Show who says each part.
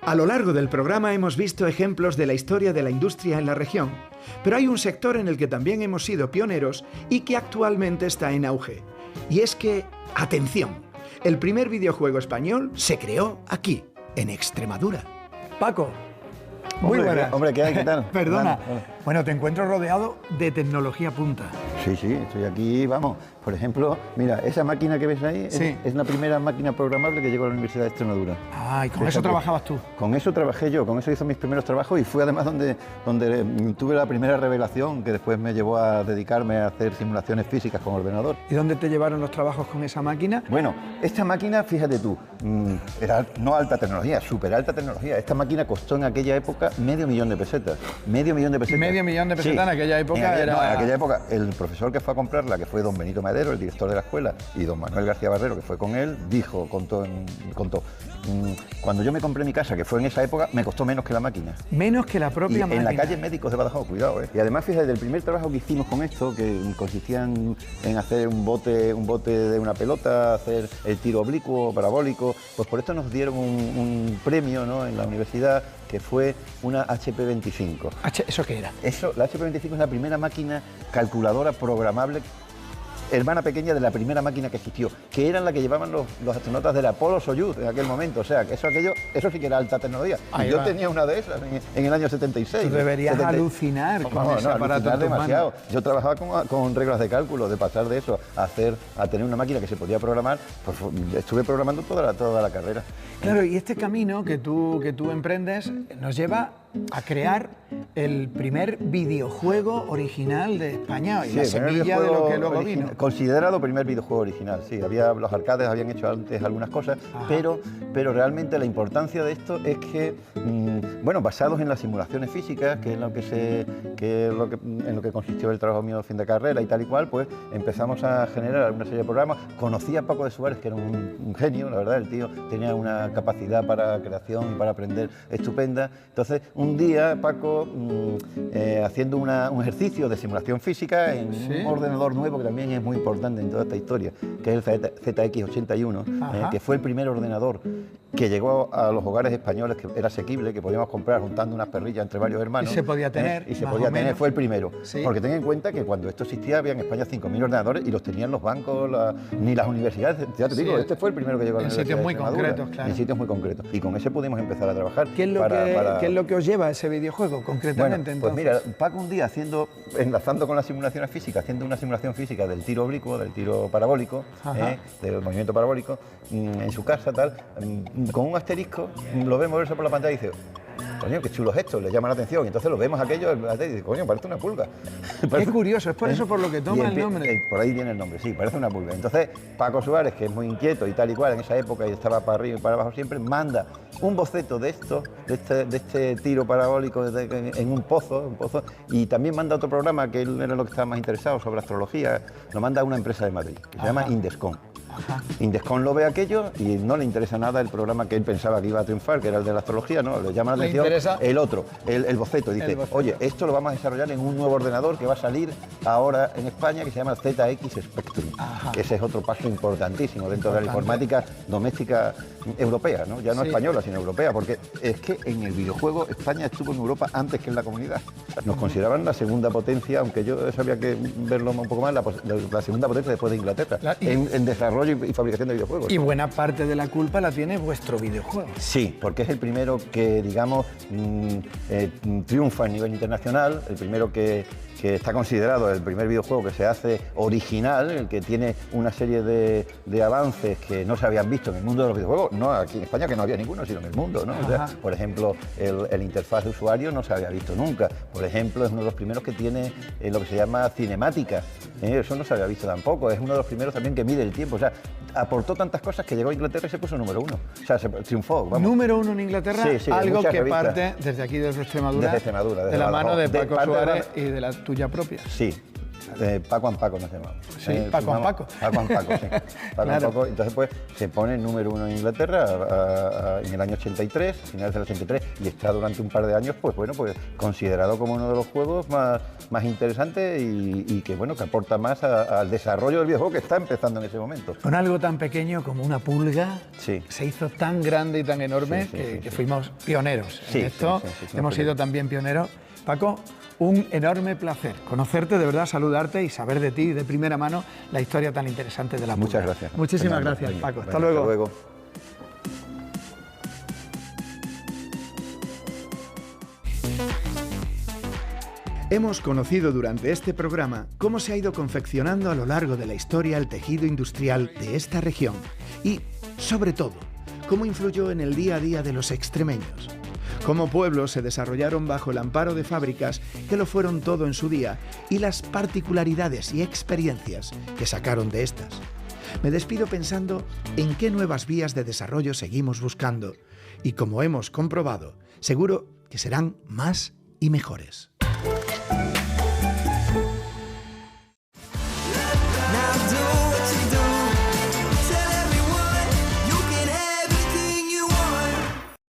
Speaker 1: A lo largo del programa hemos visto ejemplos de la historia de la industria en la región, pero hay un sector en el que también hemos sido pioneros y que actualmente está en auge. Y es que, atención, el primer videojuego español se creó aquí, en Extremadura.
Speaker 2: Paco, muy buenas.
Speaker 3: Hombre, ¿qué hay? ¿Qué tal?
Speaker 2: Perdona. Bueno, te encuentro rodeado de tecnología punta.
Speaker 3: Sí, sí, estoy aquí, vamos. Por ejemplo, mira, esa máquina que ves ahí es la primera máquina programable que llegó a la Universidad de Extremadura.
Speaker 2: Ah, ¿y con eso trabajabas tú?
Speaker 3: Con eso trabajé yo, con eso hice mis primeros trabajos y fue además donde tuve la primera revelación que después me llevó a dedicarme a hacer simulaciones físicas con ordenador.
Speaker 2: ¿Y dónde te llevaron los trabajos con esa máquina?
Speaker 3: Bueno, esta máquina, fíjate tú, era no alta tecnología, súper alta tecnología. Esta máquina costó en aquella época $500,000 de pesetas. $500,000 de pesetas.
Speaker 2: $500,000 de pesetas
Speaker 3: Sí.
Speaker 2: en aquella época era...
Speaker 3: No, en aquella época el profesor que fue a comprarla, que fue don Benito Madero, el director de la escuela, y don Manuel García Barrero, que fue con él, contó, cuando yo me compré mi casa, que fue en esa época, me costó menos que la máquina.
Speaker 2: Menos que la propia máquina.
Speaker 3: En la calle Médicos de Badajoz, cuidado, ¿eh? Y además, fíjate, del primer trabajo que hicimos con esto, que consistía en hacer un bote de una pelota, hacer el tiro oblicuo, parabólico, pues por esto nos dieron un premio, ¿no?, en la universidad, que fue una HP 25.
Speaker 2: ¿Eso qué era?
Speaker 3: La HP 25 es la primera máquina calculadora programable, hermana pequeña de la primera máquina que existió, que eran la que llevaban los astronautas del Apolo Soyuz en aquel momento. O sea, que eso sí que era alta tecnología. Y yo tenía una de esas en el año 76.
Speaker 2: Tú deberías alucinar con ese aparato en tus
Speaker 3: demasiado.
Speaker 2: manos.
Speaker 3: Yo trabajaba con reglas de cálculo, de pasar de eso a tener una máquina que se podía programar, pues estuve programando toda la carrera.
Speaker 2: Claro, y este camino que tú emprendes nos lleva a crear el primer videojuego original de España y
Speaker 3: Sí,
Speaker 2: la semilla de lo que luego vino.
Speaker 3: Considerado primer videojuego original, sí. Los arcades habían hecho antes algunas cosas, pero realmente la importancia de esto es que, basados en las simulaciones físicas, que es en lo que consistió el trabajo mío de fin de carrera y tal y cual, pues empezamos a generar una serie de programas. Conocí a Paco de Suárez, que era un genio, la verdad, el tío tenía una capacidad para creación y para aprender estupenda. Entonces, un día, Paco, haciendo un ejercicio de simulación física en un ordenador nuevo que también es muy importante en toda esta historia, que es el ZX81, que fue el primer ordenador que llegó a los hogares españoles, que era asequible, que podíamos comprar juntando unas perrillas entre varios hermanos.
Speaker 2: Y se podía tener.
Speaker 3: Fue el primero.
Speaker 2: Sí.
Speaker 3: Porque ten en cuenta que cuando esto existía había en España 5.000 ordenadores y los tenían los bancos, ni las universidades. Ya te digo, este fue el primero que llegó a la Universidad de Extremadura.
Speaker 2: En sitios muy concretos, claro.
Speaker 3: En sitios muy concretos. Y con ese pudimos empezar a trabajar.
Speaker 2: ¿Qué es lo que os lleva a ese videojuego concretamente?
Speaker 3: Bueno, pues mira, Paco un día enlazando con las simulaciones físicas, haciendo una simulación física del tiro oblicuo, del tiro parabólico, del movimiento parabólico, en su casa, con un asterisco, lo ve moverse por la pantalla y dice: coño, qué chulo es esto, le llama la atención. Y entonces lo vemos aquello y dice: coño, parece una pulga.
Speaker 2: Es curioso, es por eso por lo que toma el nombre.
Speaker 3: Por ahí viene el nombre, sí, parece una pulga. Entonces, Paco Suárez, que es muy inquieto y tal y cual en esa época y estaba para arriba y para abajo siempre, manda un boceto de este tiro parabólico en un pozo, y también manda otro programa que él era lo que estaba más interesado, sobre astrología. Lo manda a una empresa de Madrid, que se llama Indescom. Indescom lo ve aquello y no le interesa nada el programa que él pensaba que iba a triunfar, que era el de la astrología, no, le llama la atención el otro, el boceto. Dice: oye, esto lo vamos a desarrollar en un nuevo ordenador que va a salir ahora en España, que se llama ZX Spectrum. Que ese es otro paso importantísimo dentro de la informática doméstica europea, ¿no? Ya no española, sino europea, porque es que en el videojuego España estuvo en Europa antes que en la comunidad. Nos consideraban la segunda potencia, aunque yo eso había que verlo un poco más, la segunda potencia después de Inglaterra, en desarrollo y fabricación de videojuegos.
Speaker 2: Y buena parte de la culpa la tiene vuestro videojuego.
Speaker 3: Sí, porque es el primero que, digamos, triunfa a nivel internacional, el primero que está considerado el primer videojuego que se hace original, el que tiene una serie de avances que no se habían visto en el mundo de los videojuegos, no aquí en España, que no había ninguno, sino en el mundo, ¿no? O sea, por ejemplo, el interfaz de usuario no se había visto nunca. Por ejemplo, es uno de los primeros que tiene lo que se llama cinemática. Eso no se había visto tampoco. Es uno de los primeros también que mide el tiempo. O sea, aportó tantas cosas que llegó a Inglaterra y se puso número uno. O sea, se triunfó. Vamos.
Speaker 2: Número uno en Inglaterra,
Speaker 3: sí,
Speaker 2: algo que
Speaker 3: revistas.
Speaker 2: Parte desde aquí, desde Extremadura,
Speaker 3: Desde
Speaker 2: de la mano de Paco
Speaker 3: parte
Speaker 2: Suárez y de la tuya propia.
Speaker 3: Sí. Paco and Paco nos llamamos.
Speaker 2: Sí, Paco and Paco.
Speaker 3: Paco and Paco, sí. Paco and Paco. Entonces, pues, se pone número 1 en Inglaterra en el año 83, finales del 83, y está durante un par de años, pues bueno, pues considerado como uno de los juegos más interesantes y que, bueno, que aporta más al desarrollo del videojuego que está empezando en ese momento.
Speaker 2: Con algo tan pequeño como una pulga,
Speaker 3: sí,
Speaker 2: se hizo tan grande y tan enorme que fuimos pioneros en esto. Hemos sido también pioneros. Paco, un enorme placer conocerte, de verdad, saludarte y saber de ti de primera mano la historia tan interesante de la pulga.
Speaker 3: Muchas gracias.
Speaker 2: Muchísimas gracias, Paco. Hasta luego.
Speaker 3: Hasta luego.
Speaker 1: Hemos conocido durante este programa cómo se ha ido confeccionando a lo largo de la historia el tejido industrial de esta región y, sobre todo, cómo influyó en el día a día de los extremeños. Cómo pueblos se desarrollaron bajo el amparo de fábricas que lo fueron todo en su día y las particularidades y experiencias que sacaron de estas. Me despido pensando en qué nuevas vías de desarrollo seguimos buscando y, como hemos comprobado, seguro que serán más y mejores.